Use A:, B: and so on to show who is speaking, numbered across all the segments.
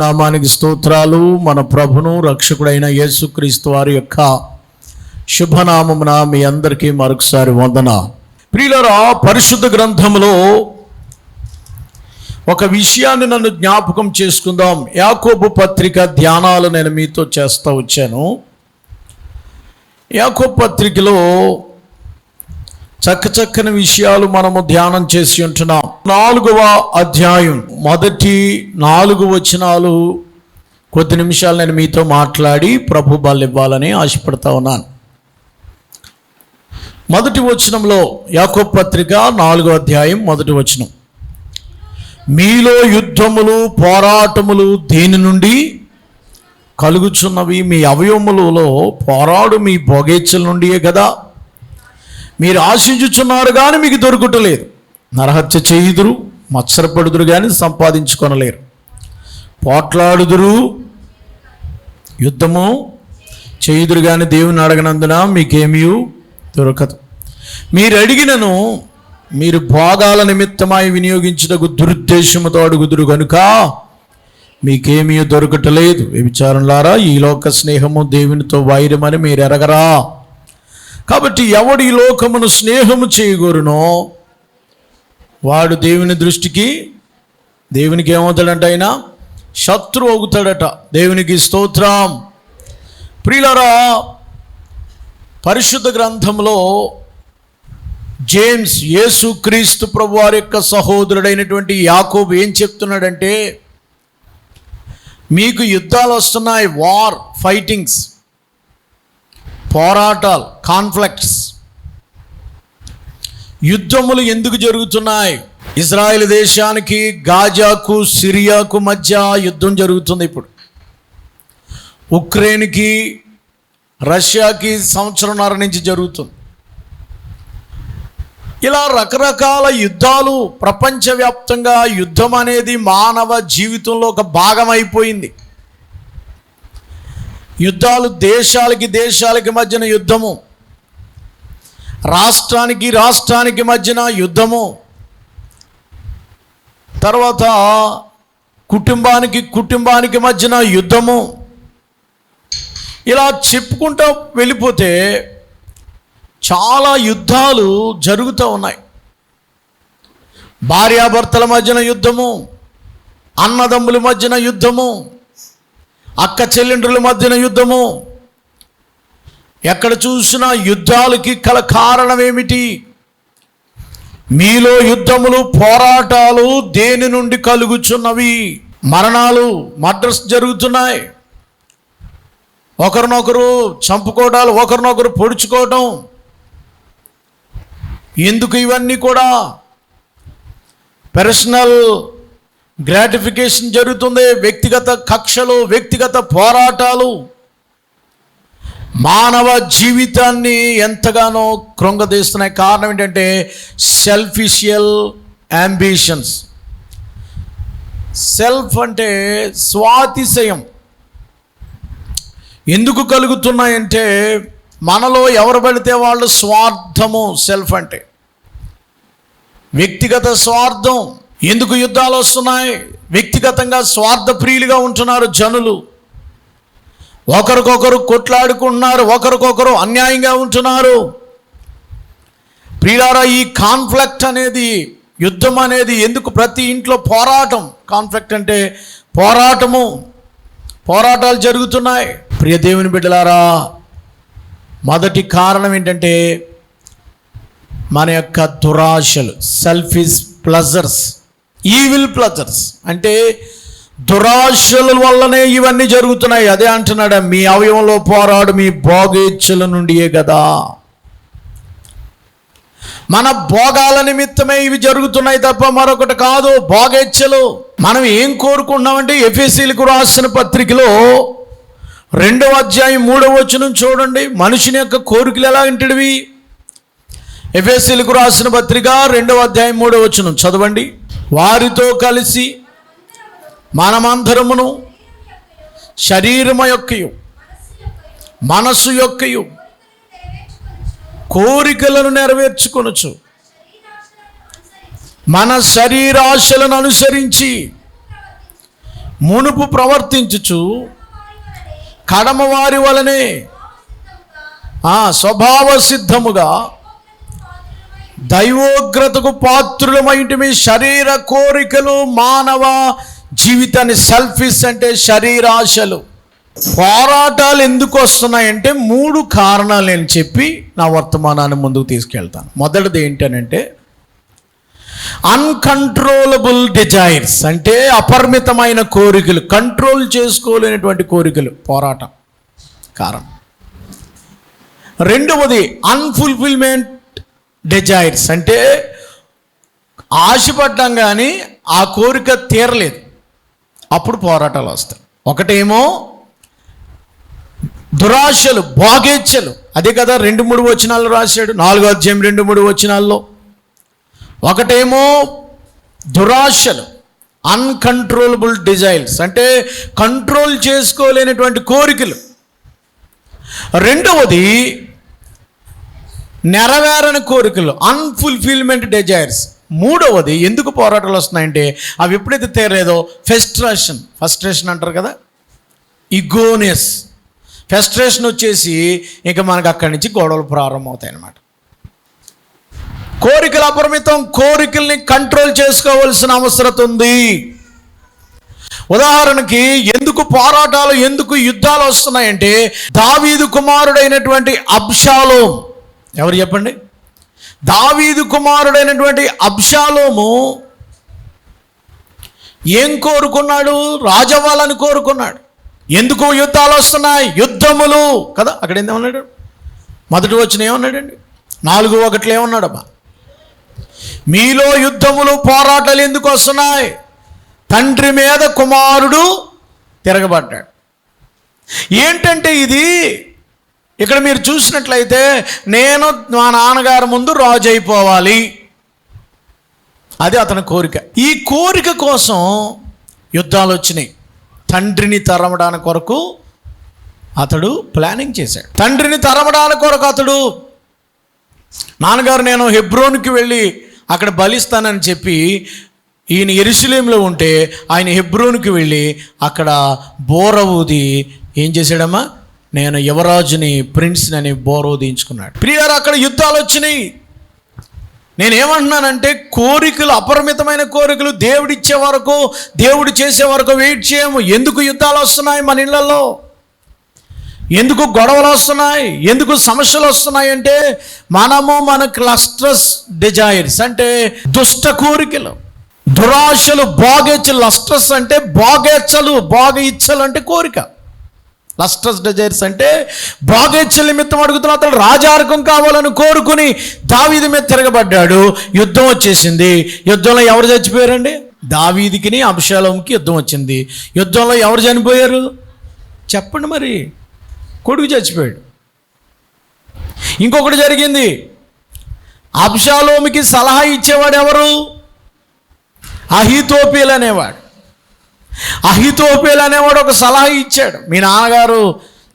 A: నామానికి స్తోత్రాలు. మన ప్రభును రక్షకుడైన యేసుక్రీస్తు వారి యొక్క శుభనామమున మీ అందరికీ మరొకసారి వందనాలు. ప్రియులారా, పరిశుద్ధ గ్రంథంలో ఒక విషయాన్ని నన్ను జ్ఞాపకం చేసుకుందాం. యాకోబు పత్రిక ధ్యానాలు నేను మీతో చేస్తూ వచ్చాను. యాకోబు పత్రికలో చక్కని విషయాలు మనము ధ్యానం చేసి ఉంటున్నాం. 4వ అధ్యాయం మొదటి 4 వచనాలు కొద్ది నిమిషాలు నేను మీతో మాట్లాడి ప్రభు బల్ల ఇవ్వాలని ఆశపడతా ఉన్నాను. మొదటి వచనంలో యాకోబు పత్రిక 4వ అధ్యాయం మొదటి వచనం, మీలో యుద్ధములు పోరాటములు దేని నుండి కలుగుచున్నవి? మీ అవయవములలో పోరాడు మీ భోగేచ్ఛల నుండియే కదా. మీరు ఆశించుచున్నారు కానీ మీకు దొరుకుటలేదు. నరహత్య చేయుదురు, మత్సరపడుదురు కానీ సంపాదించుకొనలేరు. పోట్లాడుదురు, యుద్ధము చేయుదురు కానీ దేవుని అడగనందున మీకేమీ దొరకదు. మీరు అడిగినను మీరు భోగాల నిమిత్తమై వినియోగించుటకు దురుద్దేశముతో అడుగుదురు కనుక మీకేమీ దొరకటలేదు. వ్యభిచారులారా, ఈ లోక స్నేహము దేవునితో వైరమని మీరు ఎరగరా? కాబట్టి ఎవడు ఈ లోకమును స్నేహము చేయగోరునో వాడు దేవుని దృష్టికి దేవునికి ఏమవుతాడంట? ఆయన శత్రువు అవుతాడట. దేవునికి స్తోత్రం. ప్రియులారా, పరిశుద్ధ గ్రంథంలో జేమ్స్ యేసుక్రీస్తు ప్రభు వారి యొక్క సహోదరుడైనటువంటి యాకోబు ఏం చెప్తున్నాడంటే, మీకు యుద్ధాలు వస్తున్నాయి, వార్ ఫైటింగ్స్, పోరాటాలు, కాన్ఫ్లిక్ట్స్. యుద్ధములు ఎందుకు జరుగుతున్నాయి? ఇజ్రాయెల్ దేశానికి గాజాకు సిరియాకు మధ్య యుద్ధం జరుగుతుంది. ఇప్పుడు ఉక్రెయిన్కి రష్యాకి సంవత్సరంన్నర నుంచి జరుగుతుంది. ఇలా రకరకాల యుద్ధాలు ప్రపంచవ్యాప్తంగా. యుద్ధం అనేది మానవ జీవితంలో ఒక భాగం అయిపోయింది. యుద్ధాలు దేశాలకి మధ్యన యుద్ధము, రాష్ట్రానికి మధ్యన యుద్ధము, తర్వాత కుటుంబానికి మధ్యన యుద్ధము. ఇలా చెప్పుకుంటూ వెళ్ళిపోతే చాలా యుద్ధాలు జరుగుతూ ఉన్నాయి. భార్యాభర్తల మధ్యన యుద్ధము, అన్నదమ్ముల మధ్యన యుద్ధము, అక్క చెల్లెండ్రుల మధ్యన యుద్ధము. ఎక్కడ చూసినా యుద్ధాలకి కారణం ఏమిటి? మీలో యుద్ధములు పోరాటాలు దేని నుండి కలుగుచున్నవి? మర్డర్స్ జరుగుతున్నాయి. ఒకరినొకరు చంపుకోవడాలు, ఒకరినొకరు పొడుచుకోవడం. ఎందుకు ఇవన్నీ కూడా? పర్సనల్ గ్రాటిఫికేషన్ జరుగుతుంది. వ్యక్తిగత కక్షలు, వ్యక్తిగత పోరాటాలు మానవ జీవితాన్ని ఎంతగానో కృంగదీస్తున్నాయి. కారణం ఏంటంటే సెల్ఫిషియల్ అంబిషన్స్. సెల్ఫ్ అంటే స్వాతిశయం. ఎందుకు కలుగుతున్నాయంటే మనలో ఎవరు పడితే వాళ్ళు స్వార్థము. సెల్ఫ్ అంటే వ్యక్తిగత స్వార్థం. ఎందుకు యుద్ధాలు వస్తున్నాయి? వ్యక్తిగతంగా స్వార్థప్రియులుగా ఉంటున్నారు జనులు. ఒకరికొకరు కొట్లాడుకుంటున్నారు, ఒకరికొకరు అన్యాయంగా ఉంటున్నారు. ప్రియులారా, ఈ కాన్ఫ్లిక్ట్ అనేది, యుద్ధం అనేది ఎందుకు? ప్రతి ఇంట్లో పోరాటం. కాన్ఫ్లిక్ట్ అంటే పోరాటాలు జరుగుతున్నాయి. ప్రియ దేవుని బిడ్డలారా, మొదటి కారణం ఏంటంటే మన యొక్క దురాశలు, సెల్ఫిష్ ప్లెజర్స్, ఈవిల్ ప్లెజర్స్. అంటే దురాశల వల్లనే ఇవన్నీ జరుగుతున్నాయి. అదే అంటున్నాడు, మీ అవయవంలో పోరాడు మీ భోగేచ్ఛల నుండియే కదా. మన భోగాల నిమిత్తమే ఇవి జరుగుతున్నాయి తప్ప మరొకటి కాదు. భోగేచ్ఛలు. మనం ఏం కోరుకుంటున్నామంటే ఎఫెసీయులకు రాసిన పత్రికలో 2వ అధ్యాయం 3వ వచనం చూడండి. మనుషుని యొక్క కోరికలు ఎలాంటివి? ఎఫెసీయులకు రాసిన పత్రిక 2వ అధ్యాయం 3వ వచనం చదవండి. వారితో కలిసి మనమందరమును శరీరము యొక్కయు మనస్సు యొక్కయు కోరికలను నెరవేర్చుకొనుచు మన శరీరాశలను అనుసరించి మునుపు ప్రవర్తించుచు కడమవారి వలనే స్వభావ సిద్ధముగా దైవోగ్రతకు పాత్రులమైంటిమి. శరీర కోరికలు మానవ జీవితాన్ని, సెల్ఫిష్ అంటే శరీరాశలు. పోరాటాలు ఎందుకు వస్తున్నాయంటే 3 కారణాలు నేను చెప్పి నా వర్తమానాన్ని ముందుకు తీసుకెళ్తాను. మొదటిది ఏంటనంటే అన్కంట్రోలబుల్ డిజైర్స్, అంటే అపరిమితమైన కోరికలు, కంట్రోల్ చేసుకోలేనటువంటి కోరికలు, పోరాటం కారణం. రెండవది అన్ఫుల్ఫిల్మెంట్ డిజైర్స్, అంటే ఆశపడ్డాం కానీ ఆ కోరిక తీరలేదు, అప్పుడు పోరాటాలు వస్తాయి. ఒకటేమో దురాశలు, భోగేచ్ఛలు, అదే కదా 2-3 వచనాలు రాశాడు, 4వ అధ్యాయం 2-3 వచనాల్లో. ఒకటేమో దురాశలు, అన్కంట్రోలబుల్ డిజైర్స్, అంటే కంట్రోల్ చేసుకోలేనటువంటి కోరికలు. రెండవది నెరవేరని కోరికలు, అన్ఫుల్ఫిల్మెంట్ డిజైర్స్. మూడవది ఎందుకు పోరాటాలు వస్తున్నాయంటే అవి ఎప్పుడైతే తీరలేదో ఫస్ట్రేషన్ అంటారు కదా, ఇగోనెస్, ఫ్రస్ట్రేషన్ వచ్చేసి ఇంకా మనకు అక్కడి నుంచి గొడవలు ప్రారంభమవుతాయి అన్నమాట. కోరికలు అపరిమితం, కోరికల్ని కంట్రోల్ చేసుకోవాల్సిన అవసరం ఉంది. ఉదాహరణకి ఎందుకు పోరాటాలు, ఎందుకు యుద్ధాలు వస్తున్నాయంటే దావీదు కుమారుడైనటువంటి అబ్షాలోము, ఎవరు చెప్పండి? దావీదు కుమారుడైనటువంటి అబ్షాలోము ఏం కోరుకున్నాడు? రాజవ్వాలని కోరుకున్నాడు. ఎందుకు యుద్ధాలు వస్తున్నాయి? యుద్ధములు కదా. అక్కడ ఏమన్నాడు? మొదటి వచనం ఏమన్నాడండి? 4:1 ఏమన్నాడమ్మా? మీలో యుద్ధములు పోరాటాలు ఎందుకు వస్తున్నాయి? తండ్రి మీద కుమారుడు తిరగబడ్డాడు. ఏంటంటే ఇది ఇక్కడ మీరు చూసినట్లయితే నేను మా నాన్నగారి ముందు రాజు అయిపోవాలి, అది అతని కోరిక. ఈ కోరిక కోసం యుద్ధాలు వచ్చినాయి. తండ్రిని తరమడానికి కొరకు అతడు ప్లానింగ్ చేశాడు. తండ్రిని తరమడానికి కొరకు అతడు, నాన్నగారు నేను హెబ్రోన్కి వెళ్ళి అక్కడ బలిస్తానని చెప్పి, ఈయన యెరూషలేములో ఉంటే ఆయన హెబ్రోన్కి వెళ్ళి అక్కడ బోర ఊది ఏం చేశాడమ్మా? నేను యువరాజుని, ప్రిన్స్ని అని బోర ఊదించుకున్నాడు. ప్రియారు, అక్కడ యుద్ధాలు వచ్చినాయి. నేనేమంటున్నానంటే కోరికలు, అపరిమితమైన కోరికలు, దేవుడిచ్చే వరకు, దేవుడు చేసే వరకు వెయిట్ చేయము. ఎందుకు యుద్ధాలు వస్తున్నాయి మన ఇళ్లలో? ఎందుకు గొడవలు వస్తున్నాయి? ఎందుకు సమస్యలు వస్తున్నాయి అంటే మన క్లస్టర్స్ డిజైర్స్, అంటే దుష్ట కోరికలు, దురాశలు, భోగేచ్ఛలు. లస్ట్రస్ అంటే భోగేచ్ఛలు, భోగ ఇచ్చలు అంటే కోరిక. లస్ట్రస్ డిజైర్స్ అంటే భోగేచ్ఛల నిమిత్తం అడుగుతున్న అతను రాజార్గం కావాలని కోరుకుని దావీదు మీద తిరగబడ్డాడు. యుద్ధం వచ్చేసింది. యుద్ధంలో ఎవరు చచ్చిపోయారండి? దావీదుకిని అబ్షాలోముకి యుద్ధం వచ్చింది. యుద్ధంలో ఎవరు చనిపోయారు చెప్పండి మరి? కొడుకు చచ్చిపోయాడు. ఇంకొకటి జరిగింది, అబ్షాలోముకి సలహా ఇచ్చేవాడు ఎవరు? అహీతోపెలు అనేవాడు. అహీతోపెలు అనేవాడు ఒక సలహా ఇచ్చాడు. మీ నాన్నగారు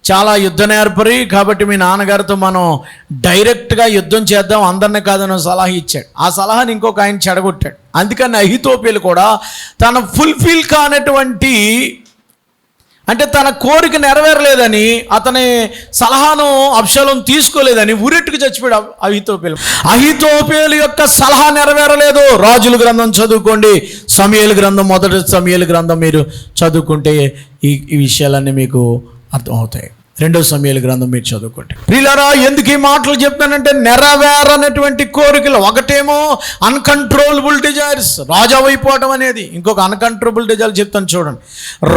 A: చాలా యుద్ధ నేర్పరి కాబట్టి మీ నాన్నగారితో మనం డైరెక్ట్గా యుద్ధం చేద్దాం, అందరినీ కాదని సలహా ఇచ్చాడు. ఆ సలహాని ఇంకొక ఆయన చెడగొట్టాడు. అందుకని అహీతోపెలు కూడా తన ఫుల్ఫిల్ కానటువంటి, అంటే తన కోరిక నెరవేరలేదని, అతని సలహాను అబ్షాలోము తీసుకోలేదని ఉరెట్టుకు చచ్చిపోయాడు అహీతోపెలు. అహీతోపెలు యొక్క సలహా నెరవేరలేదు. రాజుల గ్రంథం చదువుకోండి, సమూయేలు గ్రంథం, మొదటి సమూయేలు గ్రంథం మీరు చదువుకుంటే ఈ విషయాలన్నీ మీకు అర్థమవుతాయి. 2వ సమూయేలు గ్రంథం మీరు చదువుకోండి. ప్రియులారా, ఎందుకు ఈ మాటలు చెప్తానంటే నెరవేరనటువంటి కోరికలు. ఒకటేమో అన్కంట్రోలబుల్ డిజైర్స్, రాజు అయిపోవటం అనేది. ఇంకొక అన్కంట్రోలబుల్ డిజైర్ చెప్తాను చూడండి.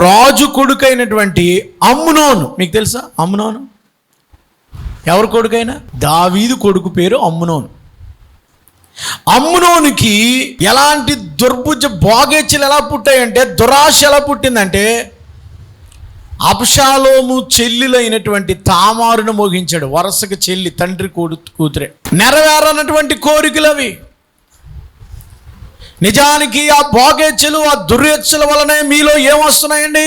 A: రాజు కొడుకైనటువంటి అమ్నోను, మీకు తెలుసా అమ్నోను? ఎవరు కొడుకైనా? దావీదు కొడుకు పేరు అమ్నోను. అమ్నోనుకి ఎలాంటి దుర్బుద్ధ భోగేచ్ఛలు ఎలా పుట్టాయంటే, దురాశ ఎలా పుట్టిందంటే అబ్షాలోము చెల్లెలైనటువంటి తామారును మోగించాడు. వరుసకి చెల్లి, తండ్రి కూతురే. నెరవేరనటువంటి కోరికలు అవి. నిజానికి ఆ భోగేచ్ఛలు, ఆ దుర్హత్యల వలనే మీలో ఏమొస్తున్నాయండి?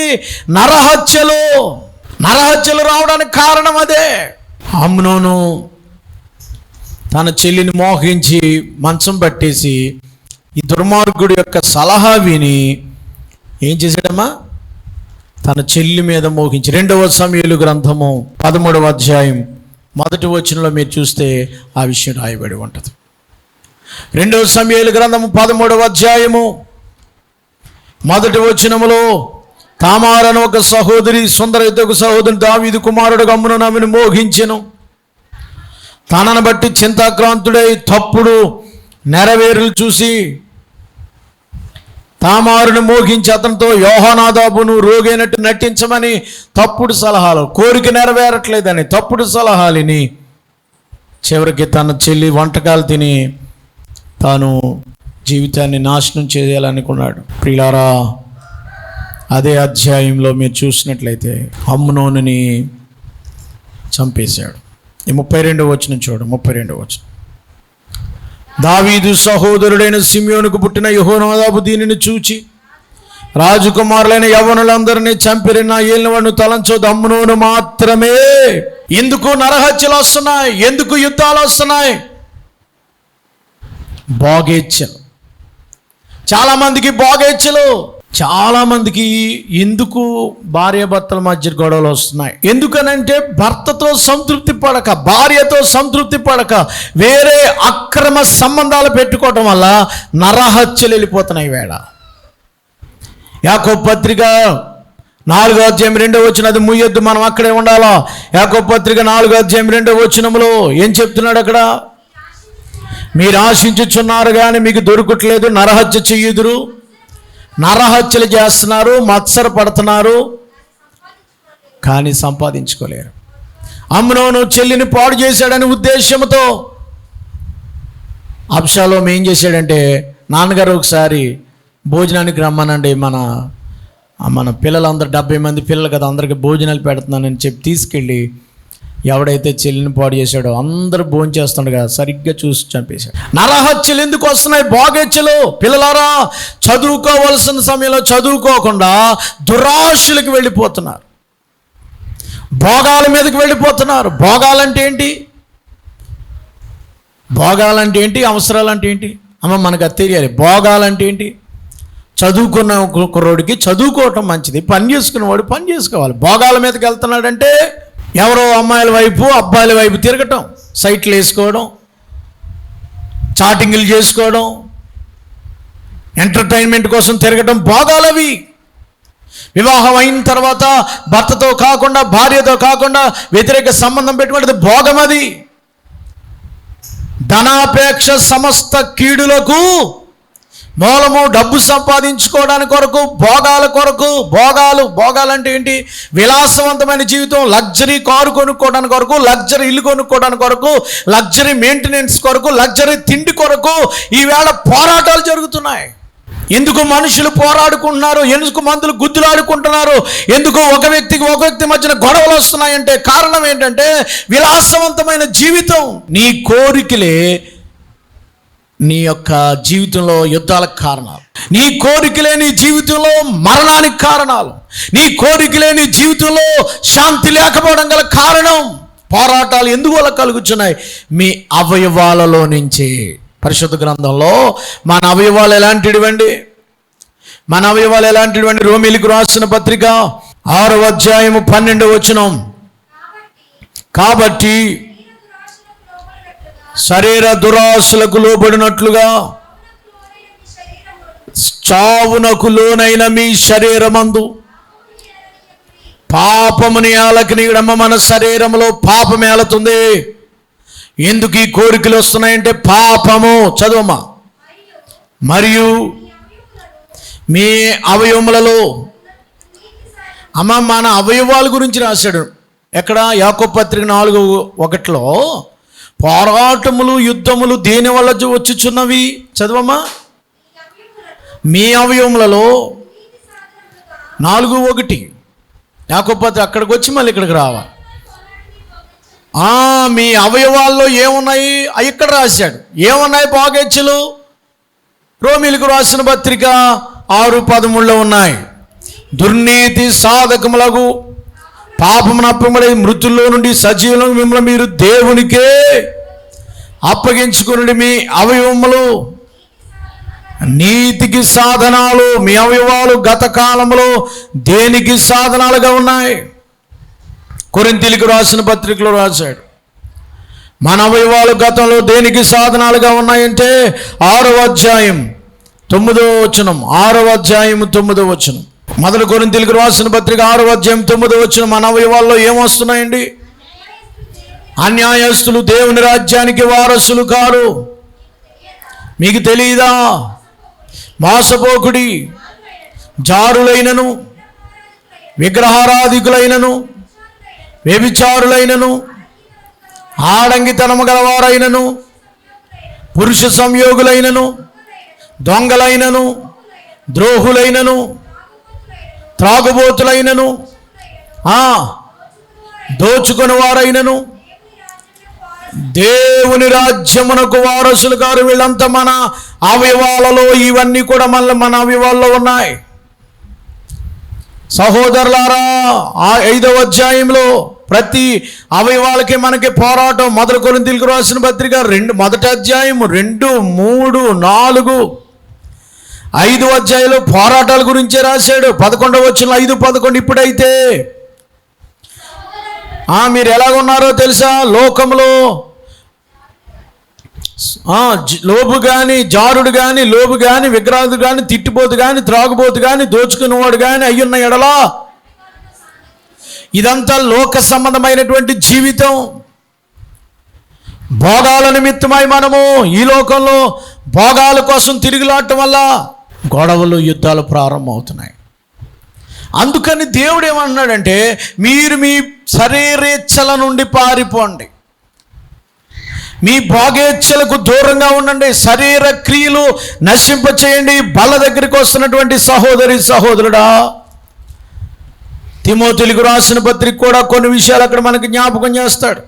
A: నరహత్యలు. నరహత్యలు రావడానికి కారణం అదే. అమ్నోను తన చెల్లిని మోహించి మంచం పట్టేసి ఈ దుర్మార్గుడి యొక్క సలహా విని ఏం చేశాడమ్మా? తన చెల్లి మీద మోహించి. 2వ సమూయేలు గ్రంథము 13వ అధ్యాయం 1వ వచనంలో మీరు చూస్తే ఆ విషయం రాయబడి ఉంటుంది. 2వ సమూయేలు గ్రంథము 13వ అధ్యాయము 1వ వచనములో తామారు అను ఒక సహోదరి, సుందరయుతకు సహోదరి దావీదు కుమారుడు అమ్నోను ఆమెను మోహించెను. తనను బట్టి చింతాక్రాంతుడై తప్పుడు నెరవేరులు చూసి తామారును మోగించి అతనితో యోహానాదాబును రోగైనట్టు నటించమని తప్పుడు సలహాలు, కోరిక నెరవేరట్లేదని తప్పుడు సలహాలని చివరికి తన చెల్లి వంటకాలు తిని తాను జీవితాన్ని నాశనం చేయాలనుకున్నాడు. ప్రియులారా, అదే అధ్యాయంలో మీరు చూసినట్లయితే అమ్నోనుని చంపేశాడు. ఈ 32వ వచనం చూడు. 32వ వచనం, దావీదు సహోదరుడైన సిమ్యోనుకు పుట్టిన యెహోనాదాబు దీనిని చూచి రాజకుమారులైన యవ్వనులందరినీ చంపిరి, నా ఏలినవాడును తలంచొద్దు, అమ్నోను మాత్రమే. ఎందుకు నరహత్యలు వస్తున్నాయి? ఎందుకు యుద్ధాలు వస్తున్నాయి? భోగేచ్ఛలు. చాలామందికి భోగేచ్ఛలు. చాలామందికి ఎందుకు భార్యాభర్తల మధ్య గొడవలు వస్తున్నాయి? ఎందుకనంటే భర్తతో సంతృప్తి పడక, భార్యతో సంతృప్తి పడక వేరే అక్రమ సంబంధాలు పెట్టుకోవటం వల్ల నరహత్యలు వెళ్ళిపోతున్నాయి. వేళ యాకోబు పత్రిక 4వ అధ్యాయం 2వ వచనం, అది ముయ్యొద్దు, మనం అక్కడే ఉండాలా. యాకోబు పత్రిక 4వ అధ్యాయం 2వ వచనంలో ఏం చెప్తున్నాడు అక్కడ? మీరు ఆశించుచున్నారు కానీ మీకు దొరకట్లేదు, నరహత్య చెయ్యుదురు. నరహత్యలు చేస్తున్నారు, మత్సర పడుతున్నారు, కానీ సంపాదించుకోలేరు. అమ్నోను చెల్లిని పాడు చేశాడని ఉద్దేశంతో అబ్షాలోము ఏం చేశాడంటే, నాన్నగారు ఒకసారి భోజనానికి రమ్మనండి, మన పిల్లలందరూ 70 మంది పిల్లలు కదా, అందరికీ భోజనాలు పెడుతున్నానని చెప్పి తీసుకెళ్ళి ఎవడైతే చెల్లిని పాడు చేశాడో అందరూ భోజనం చేస్తుండగా సరిగ్గా చూసి చంపేశాడు. నరహత్యలు ఎందుకు వస్తున్నాయి? భోగేచ్ఛలు. పిల్లలారా, చదువుకోవలసిన సమయంలో చదువుకోకుండా దురాశలకు వెళ్ళిపోతున్నారు, భోగాల మీదకి వెళ్ళిపోతున్నారు. భోగాలంటే ఏంటి? భోగాలంటే ఏంటి? అవసరాలంటే ఏంటి? అమ్మ మనకు అది తెలియాలి. భోగాలంటే ఏంటి? చదువుకున్న కుర్రోడికి చదువుకోవటం మంచిది, పని చేసుకున్నవాడు పని చేసుకోవాలి. భోగాల మీదకి వెళ్తున్నాడంటే ఎవరో అమ్మాయిల వైపు అబ్బాయిల వైపు తిరగటం, సైట్లు వేసుకోవడం, చాటింగ్లు చేసుకోవడం, ఎంటర్టైన్మెంట్ కోసం తిరగటం భోగాలవి. వివాహం అయిన తర్వాత భర్తతో కాకుండా, భార్యతో కాకుండా వ్యతిరేక సంబంధం పెట్టుకునేది భోగం. అది ధనాపేక్ష సమస్త కీడులకు మూలము. డబ్బు సంపాదించుకోవడానికి కొరకు, భోగాల కొరకు. భోగాలంటే ఏంటి? విలాసవంతమైన జీవితం, లగ్జరీ కారు కొనుక్కోవడానికి కొరకు, లగ్జరీ ఇల్లు కొనుక్కోవడానికి కొరకు, లగ్జరీ మెయింటెనెన్స్ కొరకు, లగ్జరీ తిండి కొరకు ఈవేళ పోరాటాలు జరుగుతున్నాయి. ఎందుకు మనుషులు పోరాడుకుంటున్నారు? ఎందుకు మందులు గుద్దులాడుకుంటున్నారు? ఎందుకు ఒక వ్యక్తి మధ్యన గొడవలు వస్తున్నాయంటే కారణం ఏంటంటే విలాసవంతమైన జీవితం. నీ కోరికలే నీ యొక్క జీవితంలో యుద్ధాలకు కారణాలు. నీ కోరికలే నీ జీవితంలో మరణానికి కారణాలు. నీ కోరికలే నీ జీవితంలో శాంతి లేకపోవడం గల కారణం. పోరాటాలు ఎందుకు వల్ల కలుగుతున్నాయి? మీ అవయవాలలో నుంచి. పరిశుద్ధ గ్రంథంలో మన అవయవాలు ఎలాంటివండి? రోమీయులకు రాసిన పత్రిక 6వ అధ్యాయము 12వ వచనం, కాబట్టి శరీర దురాశలకు లోబడినట్లుగా చావునకు లోనైన మీ శరీరమందు పాపముని ఏలకనీయడమ్మ. మన శరీరంలో పాపం ఏలుతుంది. ఎందుకు ఈ కోరికలు వస్తున్నాయంటే పాపము. చదువమ్మా. మరియు మీ అవయవములలో, అమ్మ మన అవయవాల గురించి రాశాడు. ఎక్కడ? యాకోబు పత్రిక 4:1 పోరాటములు యుద్ధములు దేని వల్ల వచ్చుచున్నవి? చదవమ్మా. మీ అవయవములలో 4:1 యాకోబు పత్రిక. అక్కడికి వచ్చి మళ్ళీ ఇక్కడికి రావాలి. మీ అవయవాల్లో ఏమున్నాయి? ఇక్కడ రాశాడు. ఏమున్నాయి భోగేచ్ఛలు? రోమీయులకు రాసిన పత్రిక 6:13 ఉన్నాయి. దుర్నీతి సాధకములకు పాపమును అప్పమడి మృతుల్లో నుండి సజీవులను మిమ్మల్ని మీరు దేవునికే అప్పగించుకుని మీ అవయవములు నీతికి సాధనాలు. మీ అవయవాలు గత కాలంలో దేనికి సాధనాలుగా ఉన్నాయి? కొరింథీయులకు రాసిన పత్రికలో రాశాడు. మన అవయవాలు గతంలో దేనికి సాధనాలుగా ఉన్నాయంటే 6వ అధ్యాయం 9వ వచనం. 6వ అధ్యాయం 9వ వచనం. మొదటి కొరింథీయులకు రాసిన పత్రిక 6వ అధ్యాయం 9వ వచనం. మన అవయవాల్లో ఏమొస్తున్నాయండి? అన్యాయస్తులు దేవుని రాజ్యానికి వారసులు కారు. మీకు తెలియదా? మోసపోకుడి, జారులైనను, విగ్రహారాధికులైనను, వ్యభిచారులైనను, ఆడంగితనము గలవారైనను, పురుష సంయోగులైనను, దొంగలైనను, ద్రోహులైనను, త్రాగుబోతులైనను, దోచుకొని వారైనను దేవుని రాజ్యమునకు వారసులు కారు. వీళ్ళంతా మన అవయవాలలో, ఇవన్నీ కూడా మన అవయవాల్లో ఉన్నాయి. సహోదరులారా, 5వ అధ్యాయంలో ప్రతి అవయవాలకి మనకి పోరాటం. మొదటి కొరింథీయులకు రాసిన పత్రిక మొదటి అధ్యాయం 2, 3, 4, 5 అధ్యాయంలో పోరాటాల గురించే రాశాడు. 11వ వచనం 5, 11. ఇప్పుడైతే మీరు ఎలాగున్నారో తెలుసా? లోకంలో లోబు కానీ, జారుడు కానీ, లోబు కానీ, విగ్రహాలు కానీ, తిట్టిపోతు కానీ, త్రాగుబోతు కానీ, దోచుకునేవాడు కానీ అయ్యున్న ఎడలా, ఇదంతా లోక సంబంధమైనటువంటి జీవితం. భోగాల నిమిత్తమై మనము ఈ లోకంలో భోగాల కోసం తిరుగులాడటం వల్ల గొడవలు, యుద్ధాలు ప్రారంభమవుతున్నాయి. అందుకని దేవుడు ఏమన్నాడంటే, మీరు మీ శరీరేచ్ఛల నుండి పారిపోండి, మీ భోగేచ్ఛలకు దూరంగా ఉండండి, శరీర క్రియలు నశింపచేయండి. బల్ల దగ్గరికి వస్తున్నటువంటి సహోదరి సహోదరుడా, తిమోతిలకు రాసిన పత్రిక కూడా కొన్ని విషయాలు అక్కడ మనకి జ్ఞాపకం చేస్తాడు.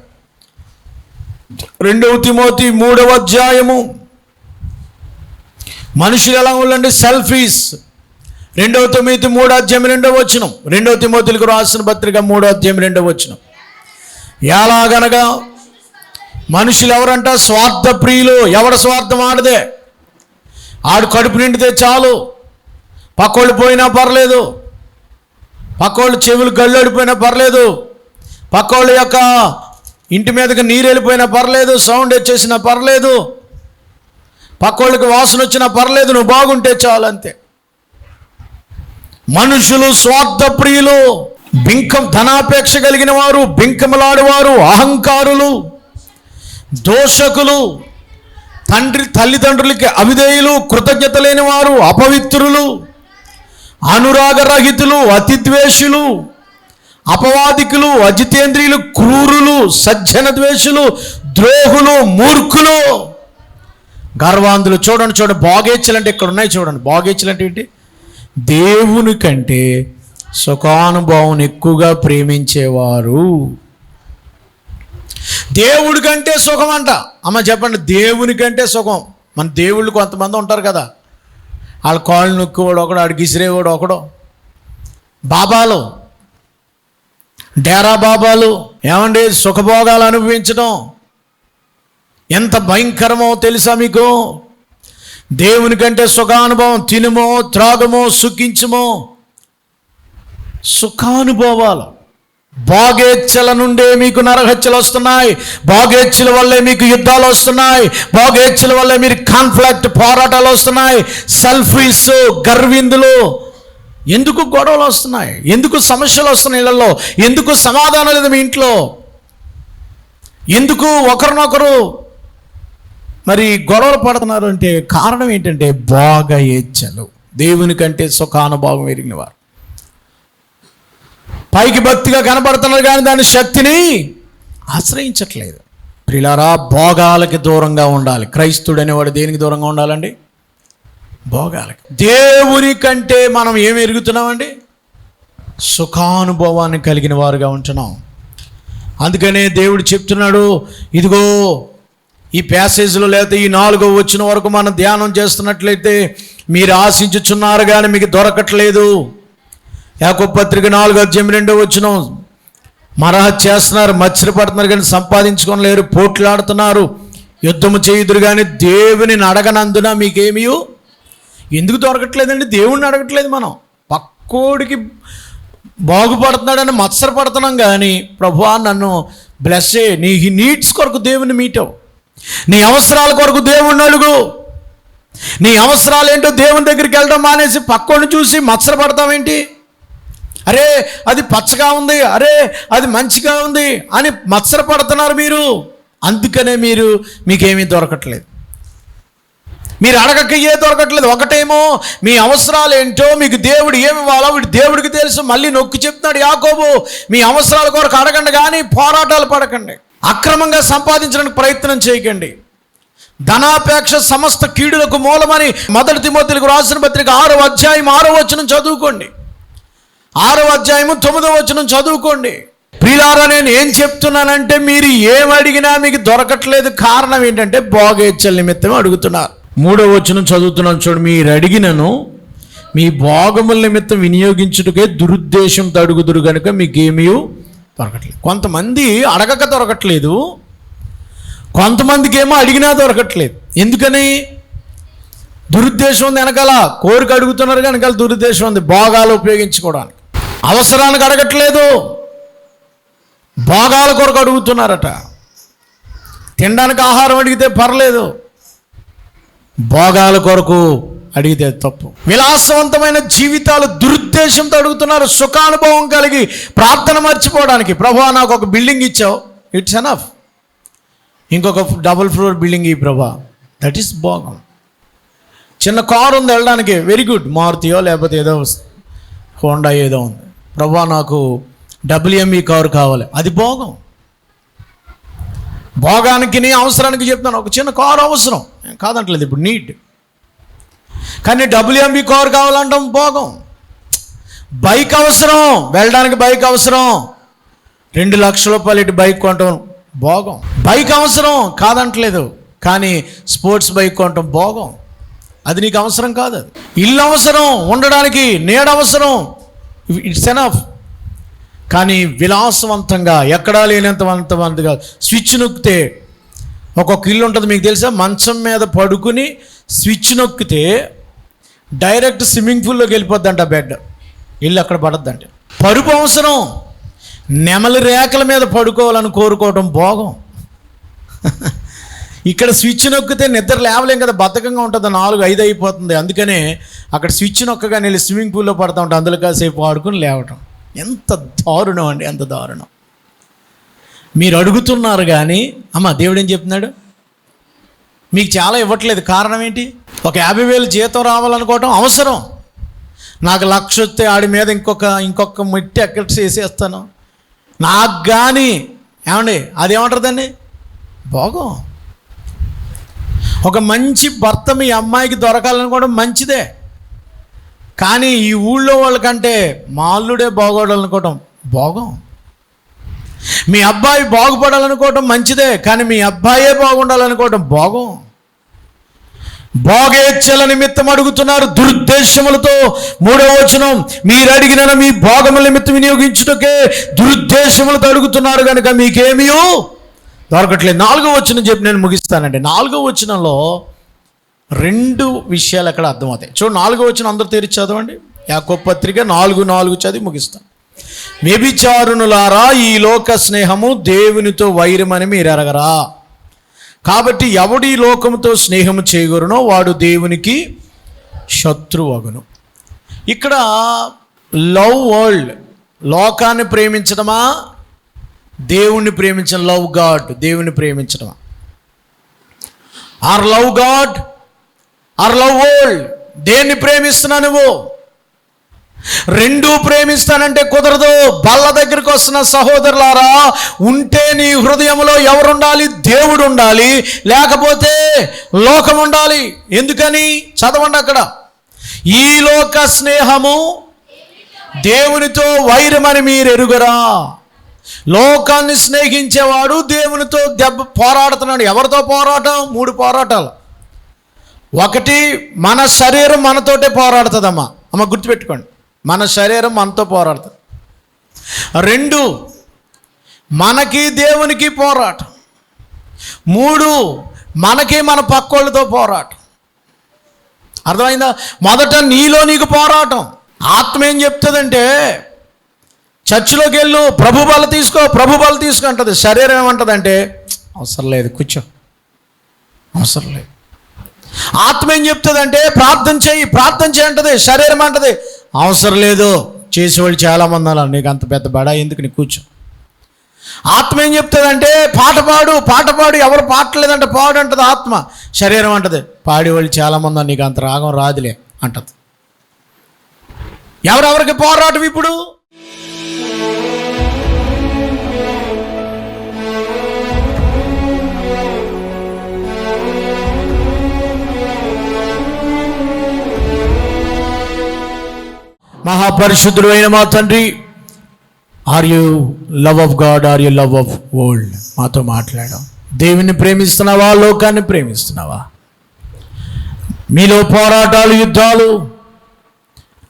A: 2వ తిమోతి 3వ అధ్యాయము. మనుషులు ఎలా ఉండండి? సెల్ఫీస్. 2వ తిమోతి 3వ అధ్యాయం 2వ వచనం. 2వ తిమోతిలకు రాసిన పత్రిక 3వ అధ్యాయం 2వ వచనం. ఎలాగనగా మనుషులు ఎవరంట? స్వార్థ ప్రియులు. ఎవడ స్వార్థం ఆడదే. ఆడు కడుపు నిండితే చాలు, పక్కోళ్ళు పోయినా పర్లేదు, పక్కోళ్ళు చెవులు గళ్ళడిపోయినా పర్లేదు, పక్కోళ్ళ యొక్క ఇంటి మీదకి నీరు వెళ్ళిపోయినా పర్లేదు, సౌండ్ వచ్చేసినా పర్లేదు, పక్కోళ్ళకి వాసన వచ్చినా పర్లేదు, నువ్వు బాగుంటే చాలు, అంతే. మనుషులు స్వార్థ ప్రియులు, ధనాపేక్ష కలిగిన వారు, బింకములాడేవారు, అహంకారులు, దోషకులు, తల్లిదండ్రులకి అవిధేయులు, కృతజ్ఞత లేని వారు, అపవిత్రులు, అనురాగరహితులు, అతిద్వేషులు, అపవాదికులు, అజితేంద్రియులు, క్రూరులు, సజ్జన ద్వేషులు, ద్రోహులు, మూర్ఖులు, గర్వాంధులు. చూడండి, భోగేచ్ఛలు అంటే ఇక్కడ ఉన్నాయి. చూడండి, భోగేచ్ఛలు అంటే ఏంటి? దేవుని కంటే సుఖానుభవం ఎక్కువగా ప్రేమించేవారు. దేవుడి కంటే సుఖం అంట. అమ్మ చెప్పండి, దేవుని కంటే సుఖం. మన దేవుళ్ళు కొంతమంది ఉంటారు కదా, వాళ్ళ కాళ్ళు నొక్కేవాడు ఒకడు, ఆడికి ఇసిరేవాడు ఒకడు, బాబాలు, డేరా బాబాలు. ఏమండి, సుఖభోగాలు అనుభవించడం ఎంత భయంకరమో తెలుసా మీకు? దేవుని కంటే సుఖానుభవం. తినుమో, త్రాగమో, సుఖించుమో, సుఖానుభవాలు. భోగేచ్ఛల నుండే మీకు నరహత్యలు వస్తున్నాయి, భోగేచ్ఛల వల్లే మీకు యుద్ధాలు వస్తున్నాయి, భోగేచ్ఛల వల్లే మీరు కాన్ఫ్లిక్ట్, పోరాటాలు వస్తున్నాయి, సెల్ఫీస్, గర్విందులు. ఎందుకు గొడవలు వస్తున్నాయి? ఎందుకు సమస్యలు వస్తున్నాయి ఇళ్లలో? ఎందుకు సమాధానం లేదు మీ ఇంట్లో? ఎందుకు ఒకరినొకరు మరి గొడవలు పడుతున్నారు అంటే కారణం ఏంటంటే భోగేచ్ఛలు. దేవుని కంటే సుఖానుభవం ఎరిగిన వారు పైకి భక్తిగా కనపడుతున్నారు కానీ దాని శక్తిని ఆశ్రయించట్లేదు. ప్రియులారా, భోగాలకి దూరంగా ఉండాలి. క్రైస్తవుడు అనేవాడు దేనికి దూరంగా ఉండాలండి? భోగాలకి. దేవుని కంటే మనం ఏమి ఎరుగుతున్నామండి? సుఖానుభవాన్ని కలిగిన వారుగా ఉంటున్నాం. అందుకనే దేవుడు చెప్తున్నాడు, ఇదిగో ఈ ప్యాసేజ్లో లేదా ఈ 4వ వచనం వరకు మనం ధ్యానం చేస్తున్నట్లయితే, మీరు ఆశించుచున్నారు కానీ మీకు దొరకట్లేదు. యాకోబు పత్రిక 4వ అధ్యాయం 2వ వచనం. మరహత్ చేస్తున్నారు, మత్సరపడుతున్నారు కానీ సంపాదించుకోలేరు, పోట్లాడుతున్నారు, యుద్ధము చేయుదురు కానీ దేవుని అడగనందున మీకేమీ ఎందుకు దొరకట్లేదండి? దేవుణ్ణి అడగట్లేదు మనం. పక్కోడికి బాగుపడుతున్నాడని మత్సరపడుతున్నాం, కానీ ప్రభువా నన్ను బ్లెస్ చేయి. నీ నీడ్స్ కొరకు దేవుని మీటవు, నీ అవసరాల కొరకు దేవుణ్ణి అడుగు. నీ అవసరాలు ఏంటో దేవుని దగ్గరికి వెళ్ళడం మానేసి పక్కోడిని చూసి మత్సరపడతావేంటి? అరే అది పచ్చగా ఉంది, అరే అది మంచిగా ఉంది అని మత్సరపడుతున్నారు మీరు. అందుకనే మీకేమీ దొరకట్లేదు, మీరు అడగక దొరకట్లేదు. ఒకటేమో మీ అవసరాలు ఏంటో, మీకు దేవుడు ఏమి ఇవ్వాలో వీడు దేవుడికి తెలుసు. మళ్ళీ నొక్కి చెప్తున్నాడు యాకోబు, మీ అవసరాల కొరకు అడగండి కానీ పోరాటాలు పడకండి, అక్రమంగా సంపాదించడానికి ప్రయత్నం చేయకండి. ధనాపేక్ష సమస్త కీడులకు మూలమని 1 తిమోతికి రాసిన పత్రిక 6వ అధ్యాయం 6వ వచనం చదువుకోండి. 6వ అధ్యాయం 9వ వచనం చదువుకోండి. ప్రియులారా, నేను ఏం చెప్తున్నానంటే మీరు ఏమడిగినా మీకు దొరకట్లేదు. కారణం ఏంటంటే భోగేచ్ఛల నిమిత్తమే అడుగుతున్నారు. 3వ వచనం చదువుతున్నాను చూడు. మీరు అడిగినను మీ భోగముల నిమిత్తం వినియోగించుటకే దురుద్దేశంతో అడుగుదురు కనుక మీకేమీ దొరకట్లేదు. కొంతమంది అడగక దొరకట్లేదు, కొంతమందికి ఏమో అడిగినా దొరకట్లేదు. ఎందుకని? దురుద్దేశం ఉంది వెనకాల. కోరిక అడుగుతున్నారు కనుక దురుద్దేశం ఉంది, భోగాలు ఉపయోగించుకోవడానికి. అవసరానికి అడగట్లేదు, భోగాల కొరకు అడుగుతున్నారట. తినడానికి ఆహారం అడిగితే పర్లేదు, భోగాల కొరకు అడిగితే తప్పు. విలాసవంతమైన జీవితాలు దురుద్దేశంతో అడుగుతున్నారు, సుఖానుభవం కలిగి ప్రార్థన మర్చిపోవడానికి. ప్రభువా నాకు ఒక బిల్డింగ్ ఇచ్చావు, ఇట్స్ ఎనఫ్. ఇంకొక డబుల్ ఫ్లోర్ బిల్డింగ్ ఈ ప్రభా, దట్ ఈస్ భోగం. చిన్న కారు ఉంది వెళ్ళడానికి, వెరీ గుడ్, మారుతియో లేకపోతే ఏదో హోండా ఏదో ఉంది. ప్రభా నాకు WME కారు కావాలి, అది భోగం. భోగానికి నీ అవసరానికి చెప్తాను, ఒక చిన్న కారు అవసరం కాదంటలేదు, ఇప్పుడు నీడ్. కానీ WME కారు కావాలంటాం భోగం. బైక్ అవసరం, వెళ్ళడానికి బైక్ అవసరం, 2 లక్షల రూపాయలు బైక్ కొనటం భోగం. బైక్ అవసరం కాదంటలేదు, కానీ స్పోర్ట్స్ బైక్ కొనటం భోగం. అది నీకు అవసరం కాదు. అది ఇల్లు అవసరం, ఉండడానికి నీడ అవసరం, ఇట్స్ ఎనఫ్. కానీ విలాసవంతంగా ఎక్కడా లేనంతవంతగా స్విచ్ నొక్కితే ఒక్కొక్క ఇల్లు ఉంటుంది మీకు తెలుసా? మంచం మీద పడుకుని స్విచ్ నొక్కితే డైరెక్ట్ స్విమ్మింగ్ పూల్లోకి వెళ్ళిపోద్దంట బెడ్, ఇల్లు అక్కడ పడద్దంట. పరుపు అవసరం, నెమలి రేఖల మీద పడుకోవాలని కోరుకోవడం భోగం. ఇక్కడ స్విచ్ నొక్కితే నిద్ర లేవలేం కదా, బద్ధకంగా ఉంటుంది, 4-5 అయిపోతుంది. అందుకనే అక్కడ స్విచ్ నొక్కగానే వెళ్ళి స్విమ్మింగ్ పూల్లో పడతా ఉంటాం, అందులో కాసేపు ఆడుకుని లేవటం. ఎంత దారుణం అండి, ఎంత దారుణం. మీరు అడుగుతున్నారు కానీ అమ్మ దేవుడు ఏం చెప్తున్నాడు? మీకు చాలా ఇవ్వట్లేదు. కారణం ఏంటి? ఒక 50,000 జీతం రావాలనుకోవటం అవసరం. నాకు 1,00,000 వస్తే ఆడి మీద ఇంకొక మిట్టి ఎక్కడ చేసేస్తాను నాకు కానీ. ఏమండి అదేమంటారు దాన్ని? భోగం. ఒక మంచి భర్త మీ అమ్మాయికి దొరకాలనుకోవడం మంచిదే, కానీ ఈ ఊళ్ళో వాళ్ళకంటే మా అల్లుడే బాగోడాలనుకోవడం భోగం. మీ అబ్బాయి బాగుపడాలనుకోవడం మంచిదే, కానీ మీ అబ్బాయే బాగుండాలనుకోవడం భోగం. భోగేచ్ఛల నిమిత్తం అడుగుతున్నారు దురుద్దేశములతో. 3వ వచనం, మీరు అడిగిన మీ భోగముల నిమిత్తం వినియోగించుటకే దురుద్దేశములతో అడుగుతున్నారు కనుక మీకేమీ దొరకట్లేదు. 4వ వచనం చెప్పి నేను ముగిస్తానండి. 4వ వచనంలో 2 విషయాలు అక్కడ అర్థమవుతాయి. చూడండి, 4వ వచనం అందరూ తెరిచి చదవండి. యాకోబు పత్రిక 4:4 చదివి ముగిస్తాను. వ్యభిచారునులారా, ఈ లోక స్నేహము దేవునితో వైరమని మీరు ఎరగరా? కాబట్టి ఎవడి లోకముతో స్నేహము చేయగోరునో వాడు దేవునికి శత్రువగును. ఇక్కడ లవ్ వరల్డ్, లోకాన్ని ప్రేమించడమా, దేవుణ్ణి ప్రేమించడం? లవ్ గాడ్, దేవుని ప్రేమించడమా? Or love god or love world? దేన్ని ప్రేమిస్తున్నా నువ్వు? 2 ప్రేమిస్తానంటే కుదరదు. బల్ల దగ్గరికి వస్తున్న సహోదరులారా, ఉంటే నీ హృదయంలో ఎవరుండాలి? దేవుడు ఉండాలి, లేకపోతే లోకం ఉండాలి. ఎందుకని? చదవండి అక్కడ. ఈ లోక స్నేహము దేవునితో వైరమని మీరు ఎరుగరా? లోకాన్ని స్నేహించేవాడు దేవునితో పోరాడుతున్నాడు. ఎవరితో పోరాటం? 3 పోరాటాలు. 1, మన శరీరం మనతోటే పోరాడుతుందమ్మా. అమ్మ గుర్తుపెట్టుకోండి, మన శరీరం మనతో పోరాడుతుంది. 2, మనకి దేవునికి పోరాటం. 3, మనకి మన పక్కోళ్ళతో పోరాటం. అర్థమైందా? మొదట నీలో నీకు పోరాటం. ఆత్మ ఏం చెప్తుందంటే చర్చిలోకి వెళ్ళు, ప్రభు బల తీసుకో, ప్రభు బల తీసుకో అంటది. శరీరం ఏమంటదంటే అవసరం లేదు, కూర్చో, అవసరం లేదు. ఆత్మ ఏం చెప్తుందంటే ప్రార్థన చేయి, ప్రార్థన చేయంటది. శరీరం అంటది అవసరం లేదు, చేసేవాళ్ళు చాలామంది అలా, నీకు అంత పెద్ద బడా ఎందుకు, నీకు కూర్చో. ఆత్మ ఏం చెప్తుందంటే పాట పాడు, పాట పాడు, ఎవరు పాడలేదంటే పాడు అంటది ఆత్మ. శరీరం అంటది పాడేవాళ్ళు చాలామంది, నీకు అంత రాగం రాదులే అంటది. ఎవరెవరికి పోరాటం ఇప్పుడు? మహాపరిశుద్ధుడు అయిన మా తండ్రి, are you love of God, are you love of world? మాతో మాట్లాడాం. దేవుని ప్రేమిస్తున్నావా, లోకాన్ని ప్రేమిస్తున్నావా? మీలో పోరాటాలు, యుద్ధాలు,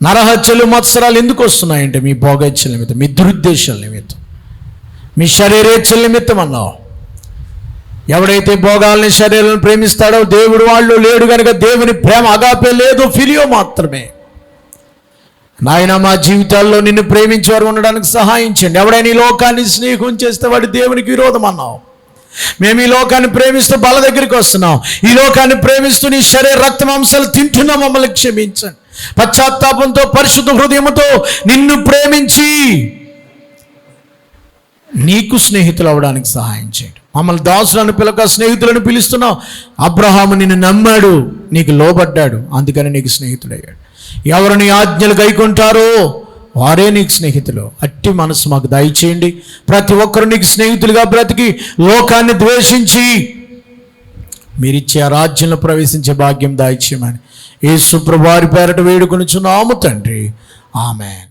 A: నరహత్యలు, మత్సరాలు ఎందుకు వస్తున్నాయంటే మీ భోగేచ్ఛల నిమిత్తం, మీ దురుద్దేశాల నిమిత్తం, మీ శరీరేచ్ఛల నిమిత్తం అన్నావు. ఎవడైతే భోగాల్ని, శరీరాలను ప్రేమిస్తాడో దేవుడు వాళ్ళు లేడు కనుక దేవుని ప్రేమ అగాపే లేదు, ఫిలియో మాత్రమే. నాయన మా జీవితాల్లో నిన్ను ప్రేమించేవారు ఉండడానికి సహాయం చేయండి. ఎవడైనా ఈ లోకాన్ని స్నేహం చేస్తే వాడి దేవునికి విరోధం అన్నావు. మేము ఈ లోకాన్ని ప్రేమిస్తూ బల దగ్గరికి వస్తున్నాం. ఈ లోకాన్ని ప్రేమిస్తూ నీ శరీర రక్త మాంసాలు తింటున్నా మమ్మల్ని క్షమించండి. పశ్చాత్తాపంతో, పరిశుద్ధ హృదయంతో నిన్ను ప్రేమించి నీకు స్నేహితులు అవ్వడానికి సహాయం చేయండి. మమ్మల్ని దాసులను పిలక స్నేహితులను పిలుస్తున్నావు. అబ్రహాము నిన్ను నమ్మాడు, నీకు లోబడ్డాడు, అందుకని నీకు స్నేహితుడయ్యాడు. ఎవరు నీ ఆజ్ఞలు గైకొంటారో వారే నీకు స్నేహితులు. అట్టి మనసు మాకు దయచేయండి. ప్రతి ఒక్కరు నీకు స్నేహితులుగా బ్రతికి లోకాన్ని ద్వేషించి మీరిచ్చే ఆ రాజ్యంలో ప్రవేశించే భాగ్యం దయచేయమని యేసు ప్రభువారి పేరట వేడుకొనుచున్నాము తండ్రి. ఆమేన్.